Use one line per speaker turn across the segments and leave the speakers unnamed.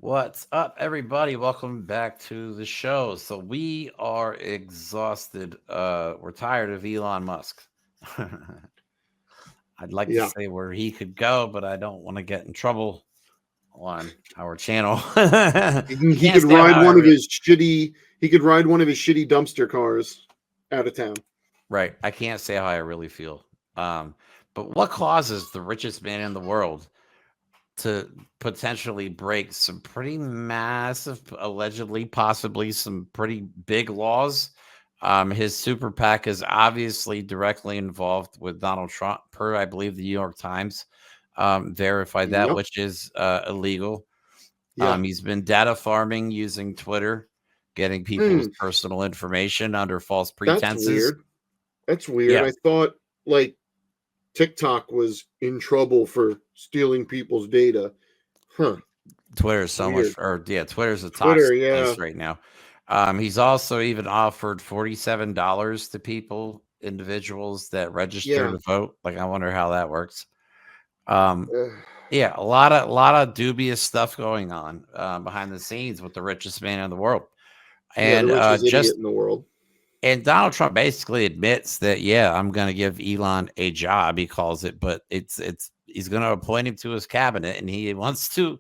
What's up, everybody? Welcome back to the show. So we are exhausted. We're tired of Elon Musk. I'd like to
Yeah,
say where he could go, but I don't want to get in trouble on our channel.
he,
I
he
can't
could
say how
ride
I
one of
really,
his shitty. He could ride one of his shitty dumpster cars out of town.
right. I can't say how I really feel. Um, but what causes the richest man in the world to potentially break some pretty massive, allegedly, possibly some pretty big laws? His super PAC is obviously directly involved with Donald Trump, per I believe the New York Times verified that,
Yep.
which is illegal.
Yeah.
He's been data farming using Twitter, getting people's
Hmm.
personal information under false
That's
pretenses.
weird. That's weird.
Yeah,
I thought like TikTok was in trouble for stealing people's data. Huh.
Twitter is so much,
Weird.
or yeah, Twitter's a
Twitter.
toxic
Yeah.
place right now. He's also even offered $47 to people, individuals that register
Yeah.
to vote. Like, I wonder how that works. Um,
Ugh.
yeah, a lot of dubious stuff going on behind the scenes with the richest man in the world,
Yeah. The
and
richest idiot in the world.
Donald Trump basically admits that, yeah, I'm going to give Elon a job. He calls it, but it's he's going to appoint him to his cabinet, and he wants to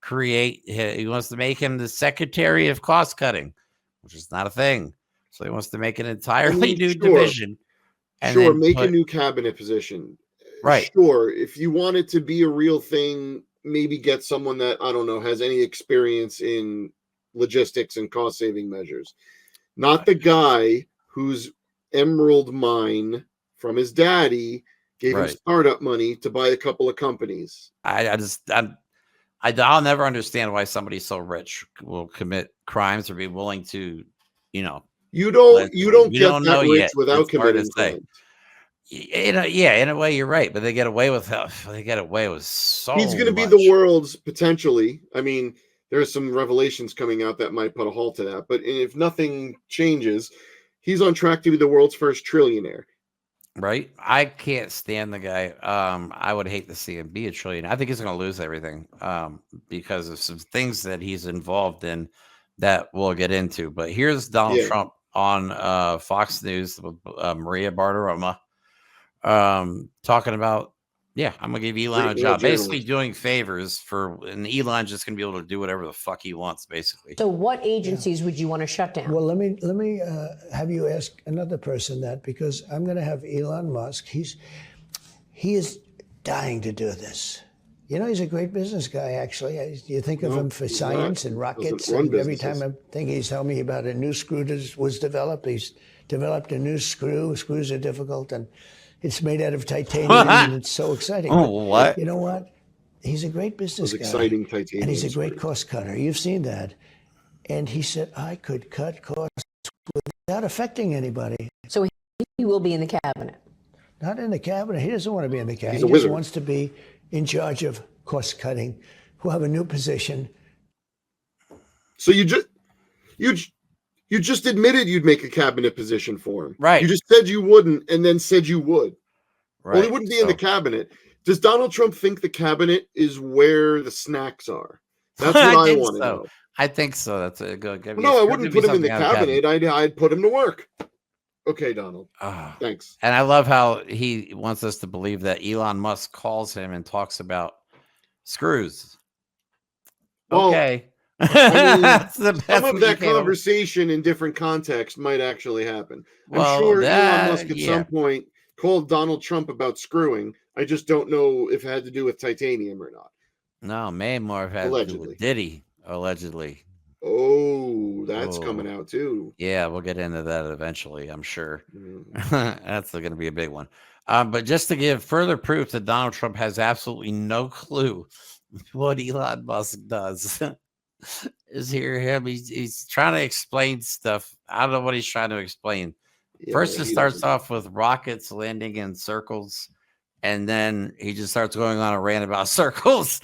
he wants to make him the secretary of cost cutting, which is not a thing. So he wants to make an
I
entirely
mean,
new
sure.
division and
Sure.
then
Make a
put
new cabinet position.
right.
Sure. If you want it to be a real thing, maybe get someone that, I don't know, has any experience in logistics and cost saving measures. Not the guy whose emerald mine from his daddy gave him
Right.
startup money to buy a couple of companies.
I just I'll never understand why somebody so rich will commit crimes or be willing to, you know,
You don't you
allegedly.
don't
We
get
don't
that
know
rich
yet.
without
It's hard to
committing
say.
crimes.
Yeah, in a way, you're right, but they get away with they get away with
He's
so
going to be the
much.
world's potentially. I mean, there's some revelations coming out that might put a halt to that, but if nothing changes, he's on track to be the world's first trillionaire.
Right? I can't stand the guy. I would hate to see him be a trillion. I think he's going to lose everything because of some things that he's involved in that we'll get into. But here's Donald
Yeah.
Trump on Fox News with Maria Bartiromo talking about, yeah, I'm going to give Elon
Great
a
male
job. Basically
journalist.
doing favors and Elon's just going to be able to do whatever the fuck he wants, basically.
So what agencies would you want to shut down?
Well, let me have you ask another person that, because I'm going to have Elon Musk. He is dying to do this. You know, he's a great business guy, actually. You think of him for
he's
science
not.
and rockets.
Doesn't run
And every
businesses.
time I think he's telling me about a new screw that was developed, he's developed a new screw. Screws are difficult, and it's made out of titanium, and it's so exciting.
Oh,
But
what?
you know what? He's a great business
Those
guy.
exciting titanium
And he's a great
screws.
cost cutter. You've seen that. And he said, I could cut costs without affecting anybody.
So he will be in the cabinet.
Not in the cabinet. He doesn't want to be in the cabinet.
He's a
He just
wizard.
wants to be in charge of cost cutting. We'll have a new position.
So you just admitted you'd make a cabinet position for him.
Right.
You just said you wouldn't and then said you would.
Right.
Well, he wouldn't be in the
So-
cabinet. Does Donald Trump think the cabinet is where the snacks are? That's what I
think
want to
so.
know.
I think so. That's a good.
No, I wouldn't put him in the cabinet. I'd put him to work. Okay, Donald.
Ah.
Thanks.
And I love how he wants us to believe that Elon Musk calls him and talks about screws.
Well,
Okay.
I mean,
That's the
some
best
of
we
that
came up with.
conversation in different contexts might actually happen.
Well,
I'm sure
that-
Elon Musk at
yeah.
some point called Donald Trump about screwing. I just don't know if it had to do with titanium or not.
No, may more have had to do
Allegedly.
with Diddy, allegedly.
Oh, that's
Oh.
coming out too.
Yeah, we'll get into that eventually, I'm sure.
Mm.
That's going to be a big one. But just to give further proof that Donald Trump has absolutely no clue what Elon Musk does, is him. He's trying to explain stuff. I don't know what he's trying to explain.
Yeah,
First, it
he
starts
doesn't.
off with rockets landing in circles, and then he just starts going on a rant about circles.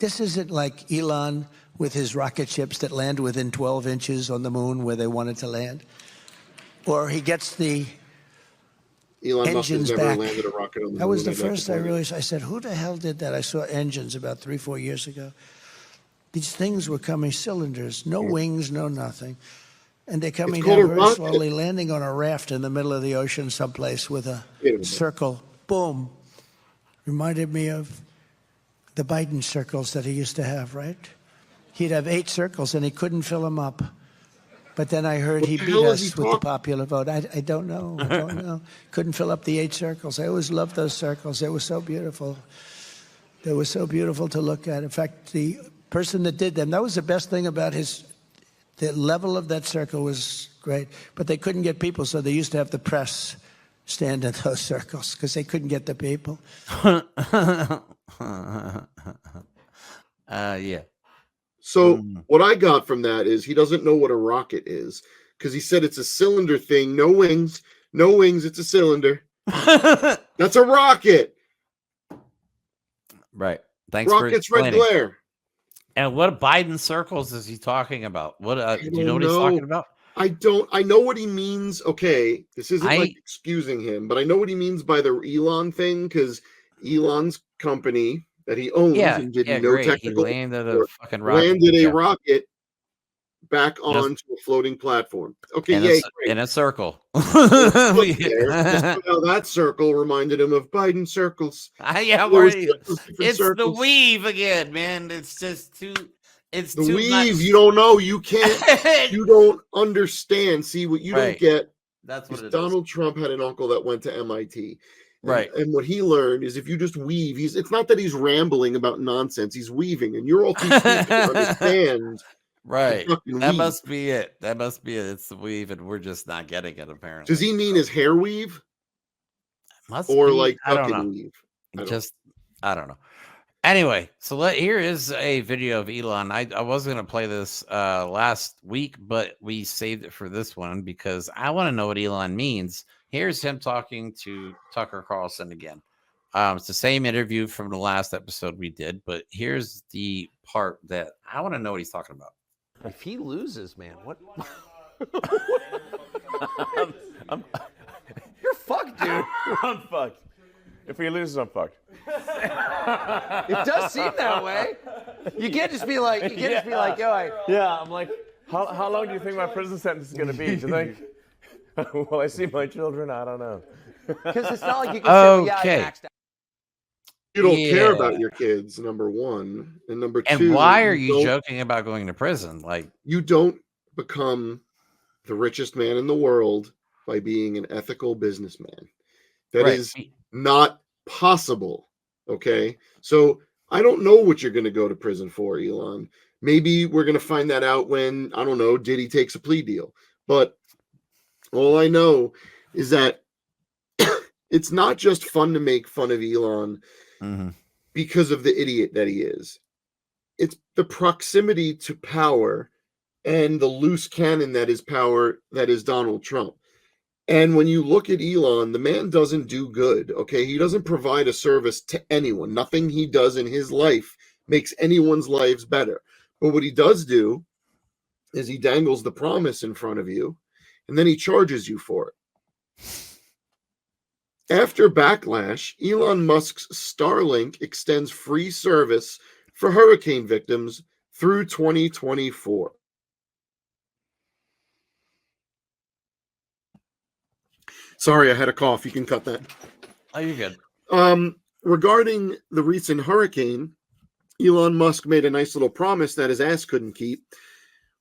This isn't like Elon with his rocket ships that land within 12 inches on the moon where they wanted to land. Or he gets the
Elon Musk has
engines
never
back.
landed a rocket on the
That was
moon.
the
I'd like to
first I
point out.
realized. I said, who the hell did that? I saw engines about 3-4 years ago. These things were coming, cylinders, no wings, no nothing. And they're coming
called
down
a
very
rocket.
slowly, landing on a raft in the middle of the ocean someplace with a circle. Boom. Reminded me of the Biden circles that he used to have, right? He'd have 8 circles and he couldn't fill them up. But then I heard he
the
beat
hell is he
us with the popular vote. I don't know. I don't know. Couldn't fill up the 8 circles. I always loved those circles. They were so beautiful. They were so beautiful to look at. In fact, the person that did them, that was the best thing about the level of that circle was great. But they couldn't get people, so they used to have the press stand in those circles because they couldn't get the people.
Yeah.
So what I got from that is he doesn't know what a rocket is because he said it's a cylinder thing, no wings, it's a cylinder. That's a rocket.
Right. Thanks
Rocket's
for
red
explaining.
glare.
And what Biden circles is he talking about? What do you know what he's talking about?
I know what he means. Okay, this isn't like excusing him, but I know what he means by the Elon thing because Elon's company that he owns and did no
great. He
technical
landed a
work,
fucking rocket.
landed a rocket back onto a floating platform. Okay, yay, great.
In a circle.
Just how that circle reminded him of Biden circles.
Yeah, it's circles. The weave again, man. It's just too. It's
the
too
weave.
much.
You don't know. You can't. You don't understand. See what you don't get.
That's what it
Donald Trump had an uncle that went to MIT.
Right.
And what he learned is if you just weave, it's not that he's rambling about nonsense. He's weaving, and you're all too stupid to understand.
Right. That must be it. It's the weave, and we're just not getting it, apparently.
Does he mean his hair weave?
Or
like
I don't know.
Weave?
I don't know. Anyway, so here is a video of Elon. I was going to play this last week, but we saved it for this one because I want to know what Elon means. Here's him talking to Tucker Carlson again. It's the same interview from the last episode we did, but here's the part that I want to know what he's talking about.
If he loses, man, what?
You're fucked, dude. I'm fucked. If he loses, I'm fucked.
It does seem that way. You can't just be like, yo,
Yeah, I'm like, how long do you think my prison sentence is going to be? Do you think, will I see my children? I don't know.
Because it's not like you can say, well, yeah, I maxed out.
You don't care about your kids, number one. And number two.
And why are you joking about going to prison? Like,
you don't become the richest man in the world by being an ethical businessman. That is not possible. Okay. So I don't know what you're going to go to prison for, Elon. Maybe we're going to find that out when, I don't know, Diddy takes a plea deal. But all I know is that it's not just fun to make fun of Elon because of the idiot that he is. It's the proximity to power and the loose cannon that is power that is Donald Trump. And when you look at Elon, the man doesn't do good, okay? He doesn't provide a service to anyone. Nothing he does in his life makes anyone's lives better. But what he does do is he dangles the promise in front of you, and then he charges you for it. After backlash, Elon Musk's Starlink extends free service for hurricane victims through 2024. Sorry, I had a cough. You can cut that.
Oh, you're good.
Regarding the recent hurricane, Elon Musk made a nice little promise that his ass couldn't keep.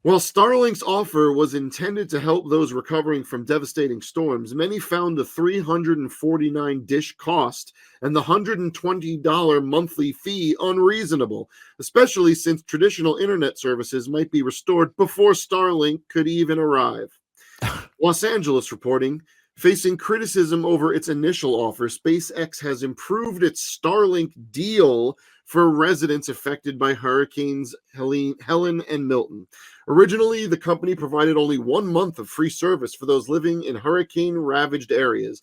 While Starlink's offer was intended to help those recovering from devastating storms, many found the $349 dish cost and the $120 monthly fee unreasonable, especially since traditional internet services might be restored before Starlink could even arrive. Los Angeles reporting, facing criticism over its initial offer, SpaceX has improved its Starlink deal for residents affected by hurricanes Helen and Milton. Originally, the company provided only 1 month of free service for those living in hurricane-ravaged areas,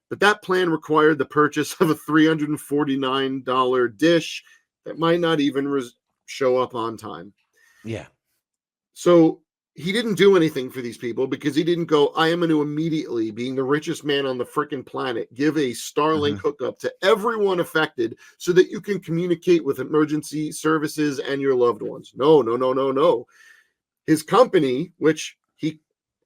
but that plan required the purchase of a $349 dish that might not even show up on time.
Yeah.
So he didn't do anything for these people because he didn't go, I am going to immediately, being the richest man on the freaking planet, give a Starlink hookup to everyone affected so that you can communicate with emergency services and your loved ones. No, no, no, no, no. His company, which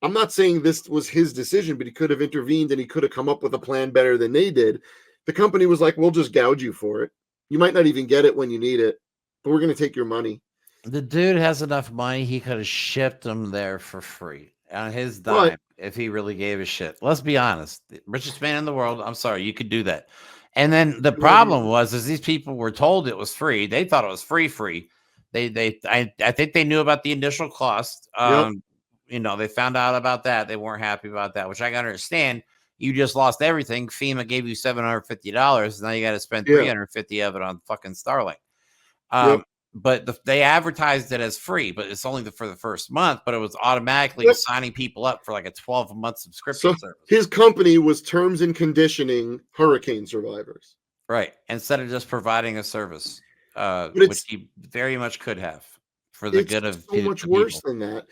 I'm not saying this was his decision, but he could have intervened and he could have come up with a plan better than they did. The company was like, we'll just gouge you for it. You might not even get it when you need it, but we're going to take your money.
The dude has enough money, he could have shipped them there for free on his
But-
dime if he really gave a shit. Let's be honest. The richest man in the world, I'm sorry, you could do that. And then the problem was is these people were told it was free. They thought it was free. I think they knew about the initial cost. You know, they found out about that. They weren't happy about that, which I can understand. You just lost everything. FEMA gave you $750. Now you got to spend $350 of it on fucking Starlink. But they advertised it as free, but it's only for the first month. But it was automatically signing people up for like a 12-month subscription service.
His company was terms and conditioning hurricane survivors,
right? Instead of just providing a service, which he very much could have for the good of
so much worse than that.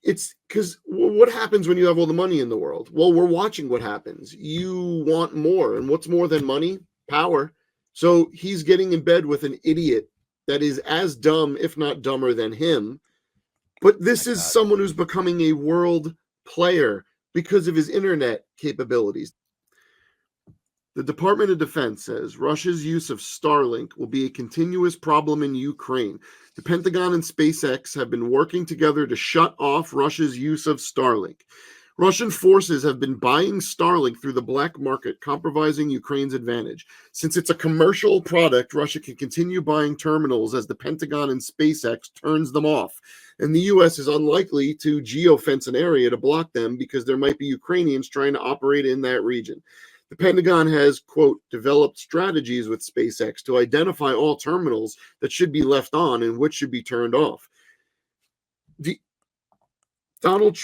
It's because what happens when you have all the money in the world? Well, we're watching what happens. You want more, and what's more than money? Power. So he's getting in bed with an idiot that is as dumb, if not dumber than him. But this is someone who's becoming a world player because of his internet capabilities. The Department of Defense says Russia's use of Starlink will be a continuous problem in Ukraine. The Pentagon and SpaceX have been working together to shut off Russia's use of Starlink. Russian forces have been buying Starlink through the black market, compromising Ukraine's advantage. Since it's a commercial product, Russia can continue buying terminals as the Pentagon and SpaceX turns them off. And the U.S. is unlikely to geofence an area to block them because there might be Ukrainians trying to operate in that region. The Pentagon has, quote, developed strategies with SpaceX to identify all terminals that should be left on and which should be turned off. Donald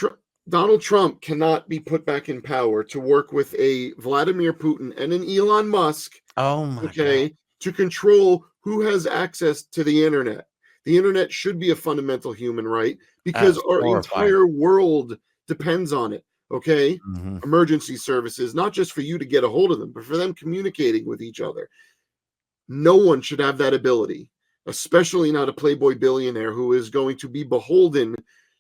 Trump cannot be put back in power to work with a Vladimir Putin and an Elon Musk,
God,
to control who has access to the internet. The internet should be a fundamental human right because our entire world depends on it. Okay. Emergency services, not just for you to get a hold of them, but for them communicating with each other. No one should have that ability, especially not a Playboy billionaire who is going to be beholden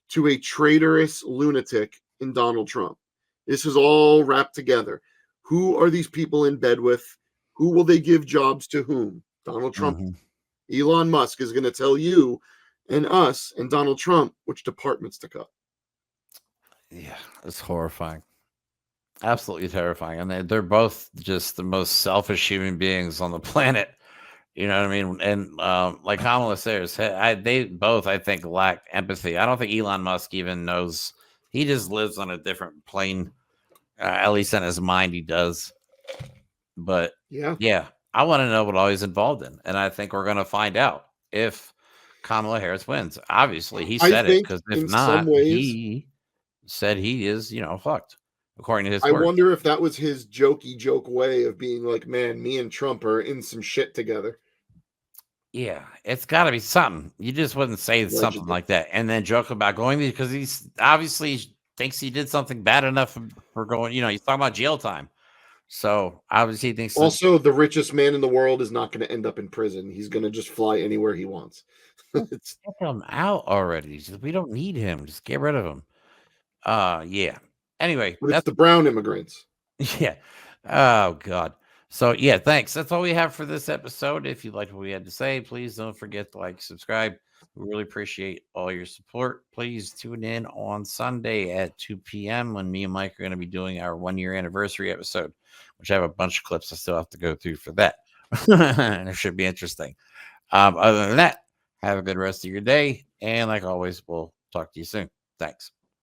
to a traitorous lunatic in Donald Trump. This is all wrapped together. Who are these people in bed with? Who will they give jobs to whom? Donald Trump. Elon Musk is going to tell you and us and Donald Trump which departments to cut.
Yeah, it's horrifying. Absolutely terrifying. And they're both just the most selfish human beings on the planet. You know what I mean? And like Kamala says, they both, I think, lack empathy. I don't think Elon Musk even knows. He just lives on a different plane. At least in his mind, he does. But yeah, I want to know what all he's involved in. And I think we're going to find out if Kamala Harris wins. Obviously, he said it, because if not, he said he is, fucked, according to his words.
I wonder if that was his jokey joke way of being like, man, me and Trump are in some shit together.
Yeah, it's got to be something. You just wouldn't say something like that and then joke about going, because he's obviously thinks he did something bad enough for going, he's talking about jail time. So obviously he thinks.
Also, the richest man in the world is not going to end up in prison. He's going to just fly anywhere he wants.
Get him out already. We don't need him. Just get rid of him. Yeah. Anyway,
but that's the brown immigrants.
Yeah. Oh God. So yeah, thanks. That's all we have for this episode. If you liked what we had to say, please don't forget to like, subscribe. We really appreciate all your support. Please tune in on Sunday at 2 p.m. when me and Mike are going to be doing our 1-year anniversary episode, which I have a bunch of clips I still have to go through for that. And it should be interesting. Other than that, have a good rest of your day. And like always, we'll talk to you soon. Thanks.